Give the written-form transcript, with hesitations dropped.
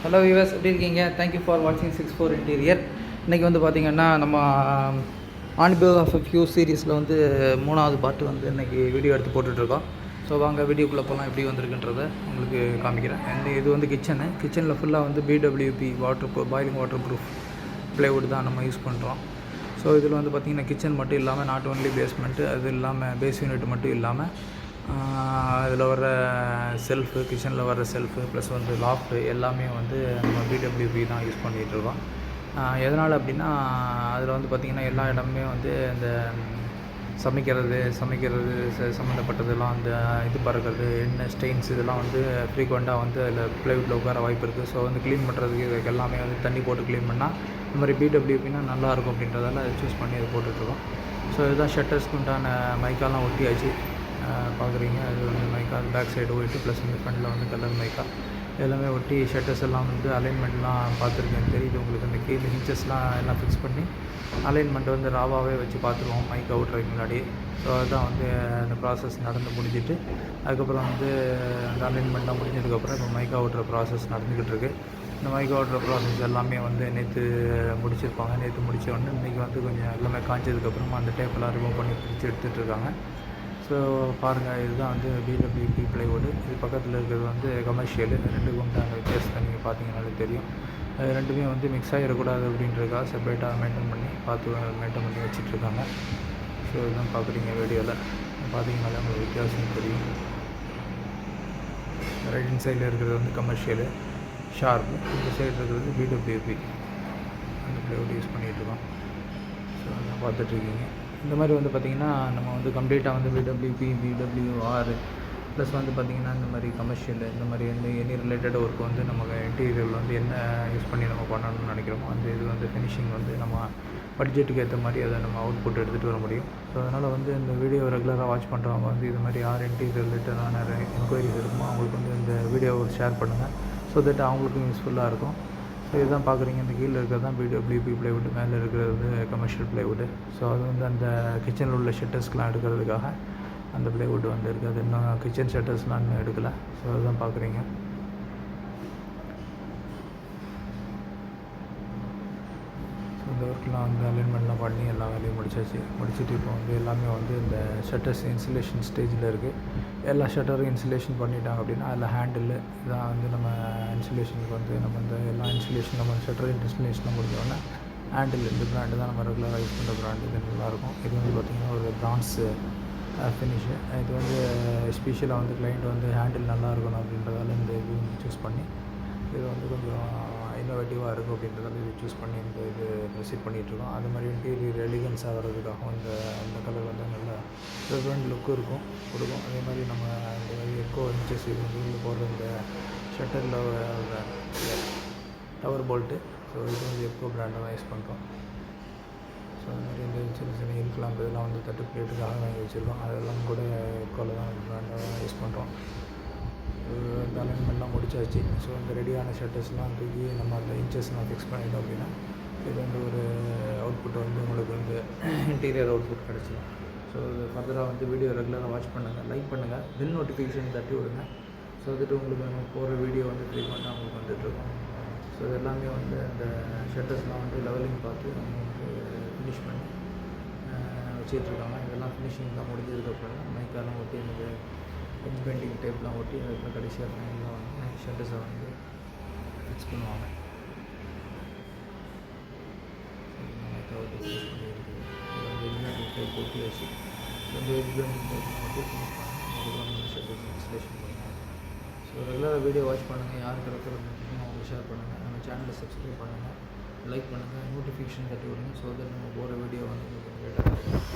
Hello US எப்படி இருக்கீங்க? Thank you for வாட்சிங் 64 இன்டீரியர். இன்றைக்கி வந்து பார்த்திங்கன்னா நம்ம ஆன் பிஹாஃப் ஆஃப் ஃபியூ சீரீஸில் வந்து 3வது பார்ட்டு வந்து இன்றைக்கி வீடியோ எடுத்து போட்டுட்ருக்கோம். ஸோ வாங்க வீடியோக்குள்ளே போகலாம் எப்படி வந்திருக்குன்றதை உங்களுக்கு காமிக்கிறேன். இது வந்து கிச்சனில் ஃபுல்லாக வந்து PWB boiling water proof plywood தான் நம்ம யூஸ் பண்ணுறோம். ஸோ இதில் வந்து பார்த்திங்கன்னா கிச்சன் மட்டும் இல்லாமல் நாட் ஒன்லி பேஸ்மெண்ட்டு, அது இல்லாமல் பேஸ் யூனிட் மட்டும் இல்லாமல் அதில் வர செல்ஃபு, கிச்சனில் வர செல்ஃபு ப்ளஸ் வந்து லாஃப்ட்டு எல்லாமே வந்து நம்ம பிடபிள்யூபி தான் யூஸ் பண்ணிகிட்ருக்கோம். எதனால் அப்படின்னா அதில் வந்து பார்த்திங்கன்னா எல்லா இடமுமே வந்து இந்த சமைக்கிறது சம்மந்தப்பட்டதெல்லாம் அந்த இது பறக்கிறது எண்ணெய் ஸ்டெயின்ஸ் இதெல்லாம் வந்து ஃப்ரீக்வெண்ட்டாக வந்து அதில் ப்ளைவுட்டில் உட்கார வாய்ப்பு இருக்குது. ஸோ வந்து க்ளீன் பண்ணுறதுக்கு இதுக்கு எல்லாமே வந்து தண்ணி போட்டு க்ளீன் பண்ணால் இந்த மாதிரி பிடபிள்யூபின்னா நல்லாயிருக்கும் அப்படின்றதால அதை சூஸ் பண்ணி அதை போட்டுட்ருக்கோம். ஸோ இதுதான் ஷட்டர்ஸ்க்கு உண்டான மைக்காலாம் ஒட்டியாச்சு பார்க்குறீங்க. அது வந்து மைக்கா பேக் சைடு ஒயிட்டு ப்ளஸ் இந்த ஃப்ரண்டில் வந்து கலர் மைக்கா எல்லாமே ஒட்டி ஷட்டர்ஸ் எல்லாம் வந்து அலைன்மெண்ட்லாம் பார்த்துருக்கேன், தெரியுது உங்களுக்கு. அந்த கீழே ஹிஞ்சஸ்லாம் எல்லாம் ஃபிக்ஸ் பண்ணி அலைன்மெண்ட் வந்து ராவாகவே வச்சு பார்த்துருவோம் மைக் அவுட்றதுக்கு முன்னாடி. ஸோ அதுதான் வந்து அந்த ப்ராசஸ் நடந்து முடிஞ்சிட்டு அதுக்கப்புறம் வந்து அந்த அலைன்மெண்ட்லாம் முடிஞ்சதுக்கப்புறம் இப்போ மைக் அவுட்ற ப்ராசஸ் நடந்துக்கிட்டு இருக்குது. இந்த மைக் அவுட்ற ப்ராசஸ் எல்லாமே வந்து நேற்று முடிச்சிருப்பாங்க. நேற்று முடித்த உடனே இன்றைக்கி வந்து கொஞ்சம் எல்லாமே காய்ச்சதுக்கப்புறமா அந்த டேப்பெல்லாம் ரிமூவ் பண்ணி பிரித்து எடுத்துகிட்ருக்காங்க. ஸோ பாருங்கள், இதுதான் வந்து பிடபிள்யூபி ப்ளைவுட். இது பக்கத்தில் இருக்கிறது வந்து கமர்ஷியல். ரெண்டுக்கும் உண்டான வித்தியாசத்தை நீங்கள் பார்த்தீங்கன்னாலே தெரியும். ரெண்டுமே வந்து மிக்ஸ் ஆகிடக்கூடாது அப்படின்றதுக்காக செப்பரேட்டாக மெயின்டைன் பண்ணி வச்சிட்ருக்காங்க. ஸோ இதுதான் பார்க்குறீங்க வீடியோவில் பார்த்தீங்கன்னாலே உங்களுக்கு வித்தியாசம் தெரியும். ரைட் ஹேண்ட் சைடில் இருக்கிறது வந்து கமர்ஷியலு ஷார்ப்பு, இந்த சைடு இருக்கிறது பிடபிள்யூபி அந்த ப்ளைவுட் யூஸ் பண்ணிகிட்ருக்கோம். ஸோ அதான் பார்த்துட்ருக்கீங்க. இந்த மாதிரி வந்து பார்த்திங்கன்னா நம்ம வந்து கம்ப்ளீட்டாக வந்து பிடபிள்யூஆர் ப்ளஸ் வந்து பார்த்திங்கன்னா இந்த மாதிரி கமர்ஷியல் இந்த மாதிரி எனி ரிலேட்டட் ஒர்க் வந்து நம்ம இன்டீரியரில் வந்து என்ன யூஸ் பண்ணி நம்ம பண்ணணும்னு நினைக்கிறோமோ அந்த இது வந்து ஃபினிஷிங் வந்து நம்ம பட்ஜெட்டுக்கு ஏற்ற மாதிரி அதை நம்ம அவுட்புட் எடுத்துகிட்டு வர முடியும். ஸோ அதனால் வந்து இந்த வீடியோ ரெகுலராக வாட்ச் பண்ணுறவங்க வந்து இது மாதிரி யார் இன்டீரியர் ரிலேட்டடான என்கொயரிஸ் இருக்குமோ அவங்களுக்கு வந்து இந்த வீடியோவை ஷேர் பண்ணுங்கள். ஸோ தட் அவங்களுக்கும் யூஸ்ஃபுல்லாக இருக்கும். ஸோ இதுதான் பார்க்குறீங்க, இந்த கீழே இருக்கிறது தான் பிடபிள்யூபி ப்ளைவுட், மேலே இருக்கிறது வந்து கமர்ஷியல் ப்ளைவுட். ஸோ அது வந்து அந்த கிச்சனில் உள்ள ஷட்டர்ஸ்க்கெலாம் எடுக்கிறதுக்காக அந்த ப்ளைவுட் வந்து இருக்குது. அது இன்னும் கிச்சன் ஷட்டர்ஸ்லாம் இன்னும் எடுக்கலை. ஸோ அதுதான் பார்க்குறீங்க. ஸோ இந்த ஒர்க்லாம் வந்து அலைன்மெண்ட்லாம் பண்ணி எல்லா வேலையும் முடிச்சுட்டு இப்போ வந்து எல்லாமே வந்து இந்த ஷட்டர்ஸ் இன்சுலேஷன் ஸ்டேஜில் இருக்குது. எல்லா ஷட்டரும் இன்சுலேஷன் பண்ணிட்டாங்க அப்படின்னா அதில் ஹேண்டில் இதான் வந்து நம்ம இன்சுலேஷனுக்கு வந்து நம்ம இந்த எல்லா இன்சுலேஷன் நம்ம ஷட்டர் இன்சுலேஷன் முடிஞ்சோடனே ஹேண்டில் இந்த ப்ராண்டு தான் நம்ம ரெகுலராக யூஸ் பண்ணுற ப்ராண்டு. இது நல்லாயிருக்கும். இது வந்து பார்த்திங்கன்னா ஒரு பிரான்ஸ் ஃபினிஷு. இது வந்து எஸ்பெஷலாக வந்து கிளைண்ட் வந்து ஹேண்டில் நல்லா இருக்கணும் அப்படின்றதால இந்த இது சூஸ் பண்ணி இது வந்து கொஞ்சம் இன்னோவேட்டிவாக இருக்கும் அப்படின்றதால இது சூஸ் பண்ணி இந்த இது ப்ரொசீட் பண்ணிகிட்ருக்கோம். அது மாதிரி இன்டீரியர் எலிகன்ஸ் ஆகிறதுக்காகவும் இந்த கலர் வந்து நல்ல ரெஃபரண்ட் லுக்கும் கொடுக்கும். அதே மாதிரி நம்ம இந்த மாதிரி எக்கோ இன்ச்சஸ் இது வந்து போடுற இந்த ஷட்டரில் டவர் போல்ட்டு. ஸோ இது வந்து எக்கோ பிராண்டை தான் யூஸ் பண்ணுறோம். ஸோ அது மாதிரி இந்த சின்ன இன்க்லாம் இதெல்லாம் வந்து தட்டு பிளேட்டுக்காக வாங்கி வச்சுருக்கோம். அதெல்லாம் கூட எக்கோவில் தான் பிராண்டாக யூஸ் பண்ணுறோம். இந்த அலைன்மெண்ட்லாம் முடிச்சாச்சு. ஸோ இந்த ரெடியான ஷட்டர்ஸ்லாம் தூக்கி நம்ம அந்த இன்ச்சஸ்லாம் ஃபிக்ஸ் பண்ணிட்டோம் அப்படின்னா இது வந்து ஒரு அவுட்புட் வந்து உங்களுக்கு வந்து இன்டீரியர் அவுட்புட் கிடச்சிடும். ஸோ ஃபர்தராக வந்து வீடியோ ரெகுலராக வாட்ச் பண்ணுங்கள், லைக் பண்ணுங்கள், பெல் நோட்டிஃபிகேஷன் தட்டி விடுங்க. ஸோ வந்துட்டு உங்களுக்கு நம்ம போகிற வீடியோ வந்து ஃப்ரீக்வெண்ட்டாக உங்களுக்கு வந்துட்டுருக்கும். ஸோ இது எல்லாமே வந்து அந்த ஷட்டர்ஸ்லாம் வந்து லெவலிங் பார்த்து நம்ம வந்து ஃபினிஷ் பண்ணி வச்சிட்ருக்காங்க. இதெல்லாம் ஃபினிஷிங்லாம் முடிஞ்சதுக்கப்புறம் மைக்காலாம் ஒட்டி எனக்கு பெஞ்ச் பெயிண்டிங் டைப்லாம் ஒட்டி அதுக்கப்புறம் கடைசியாக ஃபைனலாக வந்து ஷட்டர்ஸை வந்து ஃபிக்ஸ் பண்ணுவாங்க. மைக்காவை ஃபினிஷ் பண்ணியிருக்குது. எலிமினேட்டிங் டைப் ஒட்டி வச்சு இந்த எஜ் பெயிண்டிங் டைப் மட்டும் ஃபினிஷ் பண்ணி அதுக்கப்புறம் வந்து ஷட்டர்ஸ் இன்ஸ்டலேஷன் பண்ணுவாங்க. ஸோ ரெகுலராக வீடியோ வாட்ச் பண்ணுங்கள். யாருக்கு ரெஃபர் பண்ணுறீங்களோ அவங்களுக்கு ஷேர் பண்ணுங்கள். நம்ம சேனலை சப்ஸ்கிரைப் பண்ணுங்கள், லைக் பண்ணுங்கள், நோட்டிஃபிகேஷன் தட்டி விடுங்க. ஸோ தட் நம்ம போகிற வீடியோ வந்து உங்களுக்கு லேட்டாக